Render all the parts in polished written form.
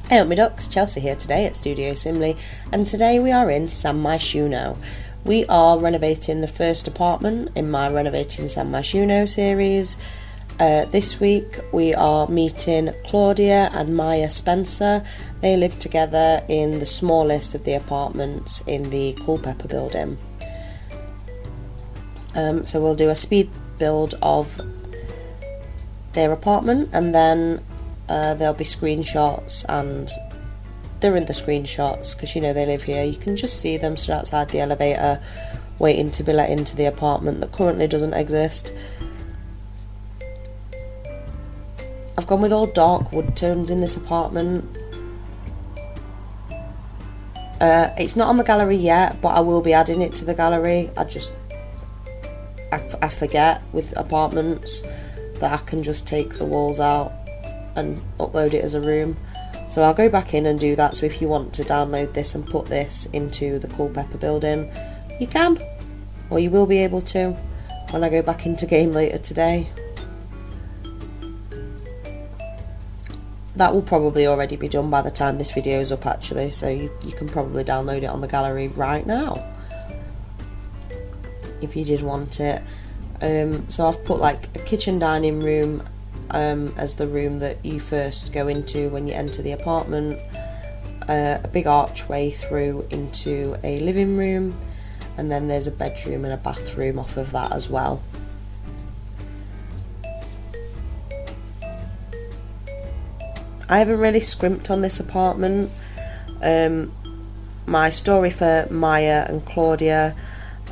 Hey up my ducks, Chelsea here today at Studio Simley, and today we are in Myshuno. We are renovating the first apartment in my Renovating Myshuno series. This week we are meeting Claudia and Maya Spencer. They live together in the smallest of the apartments in the Culpeper building. So we'll do a speed build of their apartment, and then there'll be screenshots, and they're in the screenshots because they live here. You can just see them stood outside the elevator waiting to be let into the apartment that currently doesn't exist. I've gone with all dark wood tones in this apartment. It's not on the gallery yet, but I will be adding it to the gallery. I forget with apartments that I can just take the walls out and upload it as a room. So I'll go back in and do that. So if you want to download this and put this into the Culpeper building, you can, or you will be able to when I go back into game later today. That will probably already be done by the time this video is up actually, so you can probably download it on the gallery right now if you did want it. So I've put like a kitchen dining room as the room that you first go into when you enter the apartment, a big archway through into a living room, and then there's a bedroom and a bathroom off of that as well. I haven't really scrimped on this apartment. My story for Maya and Claudia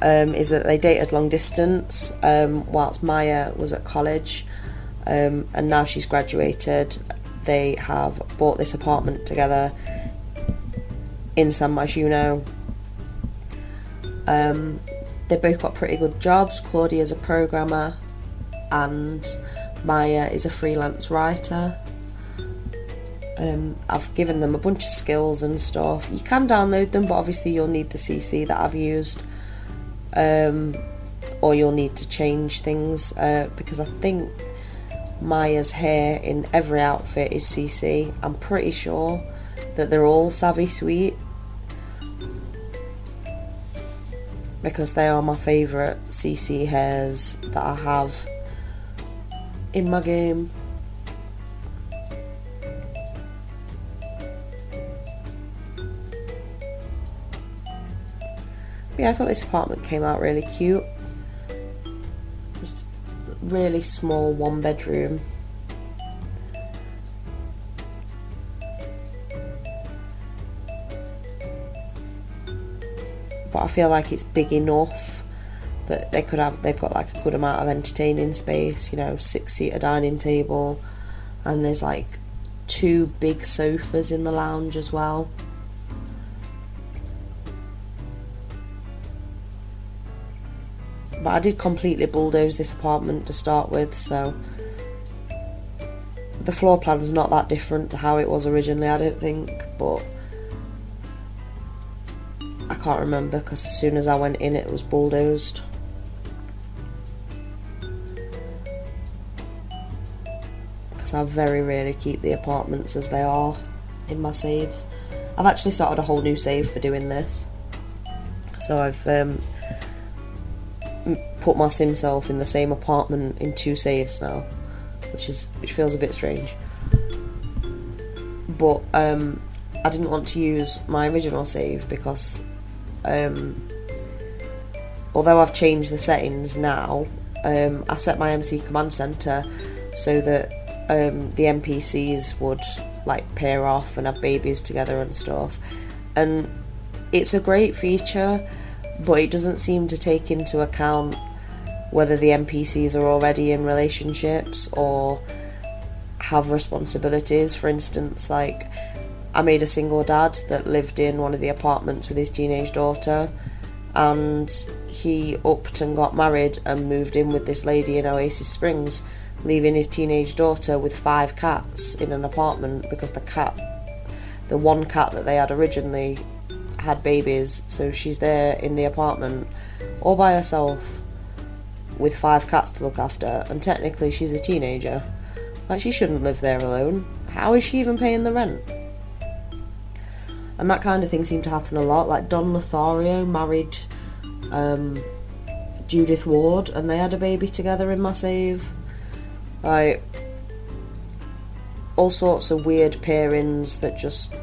is that they dated long distance whilst Maya was at college, and now she's graduated. They have bought this apartment together in Myshuno. They both got pretty good jobs. Claudia's a programmer and Maya is a freelance writer. I've given them a bunch of skills and stuff. You can download them, but obviously you'll need the CC that I've used, or you'll need to change things because I think Maya's hair in every outfit is CC. I'm pretty sure that they're all Savvysweet because they are my favourite CC hairs that I have in my game. Yeah, I thought this apartment came out really cute. Just a really small one bedroom. But I feel like it's big enough that they've got like a good amount of entertaining space, 6-seater dining table, and there's like 2 big sofas in the lounge as well. But I did completely bulldoze this apartment to start with, so the floor plan's not that different to how it was originally, I don't think, but I can't remember because as soon as I went in it was bulldozed. Because I very rarely keep the apartments as they are in my saves. I've actually started a whole new save for doing this, so I've put my sim self in the same apartment in 2 saves now, which feels a bit strange. But I didn't want to use my original save because although I've changed the settings now, I set my MC command center so that the NPCs would like pair off and have babies together and stuff, and it's a great feature, but it doesn't seem to take into account whether the NPCs are already in relationships or have responsibilities. For instance, like I made a single dad that lived in one of the apartments with his teenage daughter, and he upped and got married and moved in with this lady in Oasis Springs, leaving his teenage daughter with 5 cats in an apartment because the one cat that they had originally had babies, so she's there in the apartment all by herself with 5 cats to look after, and technically she's a teenager. Like, she shouldn't live there alone. How is she even paying the rent? And that kind of thing seemed to happen a lot. Like Don Lothario married Judith Ward and they had a baby together in my save. Like, all sorts of weird pairings that just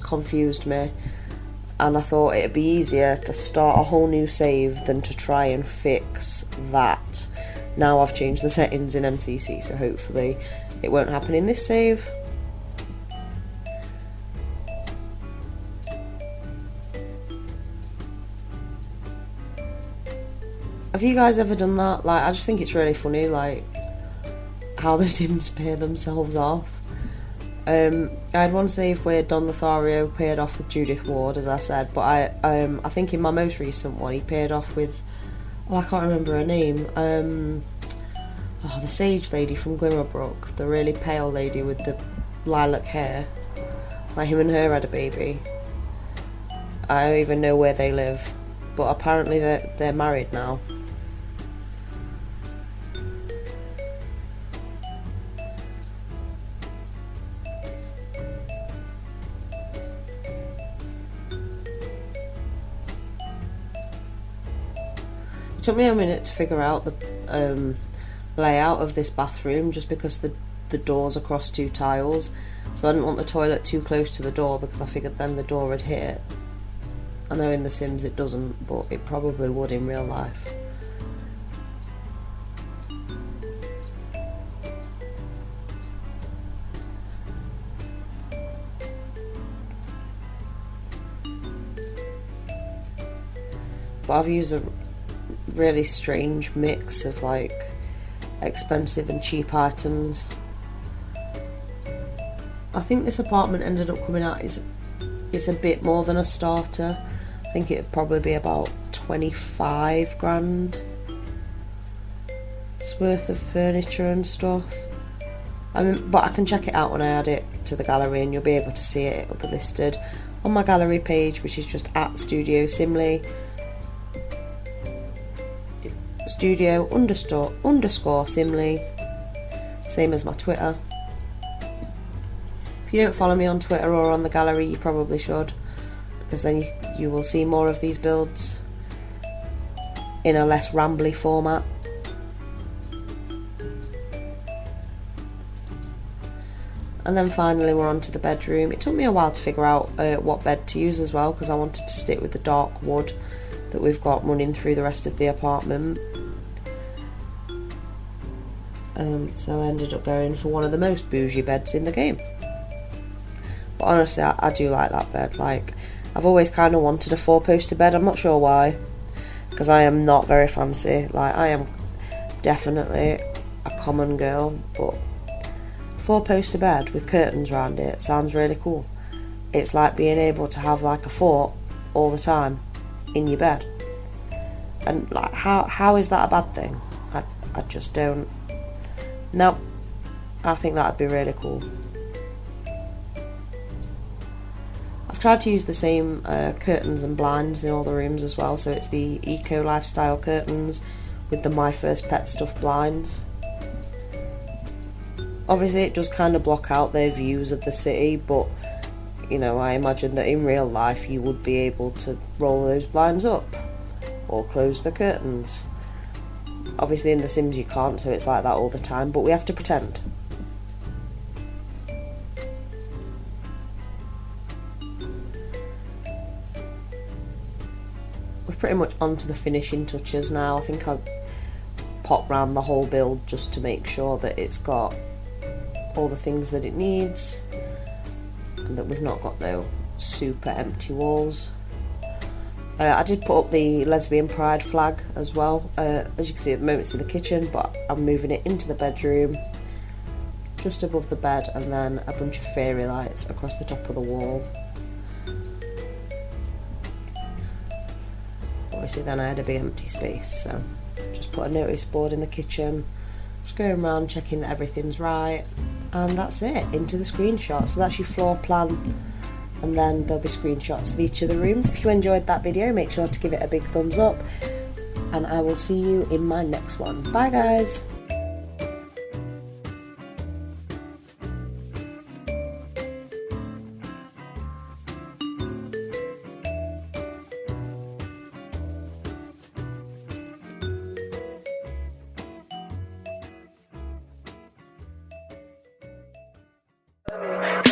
confused me. And I thought it'd be easier to start a whole new save than to try and fix that. Now I've changed the settings in MCC, so hopefully it won't happen in this save. Have you guys ever done that? Like, I just think it's really funny, like, how the Sims pair themselves off. I had one save where Don Lothario paired off with Judith Ward, as I said, but I think in my most recent one he paired off with, I can't remember her name, the sage lady from Glimmerbrook, the really pale lady with the lilac hair. Like, him and her had a baby. I don't even know where they live, but apparently they're married now. It took me a minute to figure out the layout of this bathroom, just because the door's across two tiles, so I didn't want the toilet too close to the door because I figured then the door would hit. I know in The Sims it doesn't, but it probably would in real life. But I've used a really strange mix of like expensive and cheap items. I think this apartment ended up coming out it's a bit more than a starter. I think it'd probably be about 25 grand. It's worth of furniture and stuff. But I can check it out when I add it to the gallery and you'll be able to see it. It'll be listed on my gallery page, which is just at Studio Simley. Studio underscore Simley, same as my Twitter. If you don't follow me on Twitter or on the gallery, you probably should, because then you will see more of these builds in a less rambly format. And then finally we're on to the bedroom. It took me a while to figure out what bed to use as well, because I wanted to stick with the dark wood that we've got running through the rest of the apartment. So I ended up going for one of the most bougie beds in the game. But honestly, I do like that bed. Like, I've always kind of wanted a 4-poster bed. I'm not sure why, because I am not very fancy. Like, I am definitely a common girl, but 4-poster bed with curtains around it sounds really cool. It's like being able to have like a fort all the time in your bed. And like, how is that a bad thing? I just don't. No, I think that'd be really cool. I've tried to use the same curtains and blinds in all the rooms as well, so it's the eco lifestyle curtains with the My First Pet Stuff blinds. Obviously it does kind of block out their views of the city, but you know, I imagine that in real life you would be able to roll those blinds up or close the curtains. Obviously in The Sims you can't, so it's like that all the time, but we have to pretend. We're pretty much on to the finishing touches now. I think I've popped round the whole build just to make sure that it's got all the things that it needs and that we've not got no super empty walls. I did put up the lesbian pride flag as well. As you can see at the moment it's in the kitchen, but I'm moving it into the bedroom just above the bed, and then a bunch of fairy lights across the top of the wall. Obviously then I had a big empty space, so just put a notice board in the kitchen, just going around checking that everything's right, and that's it, into the screenshot. So that's your floor plan, and then there'll be screenshots of each of the rooms. If you enjoyed that video, make sure to give it a big thumbs up, and I will see you in my next one. Bye guys!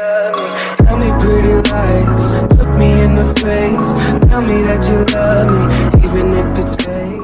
love me. Tell me pretty lies, look me in the face. Tell me that you love me, even if it's fake.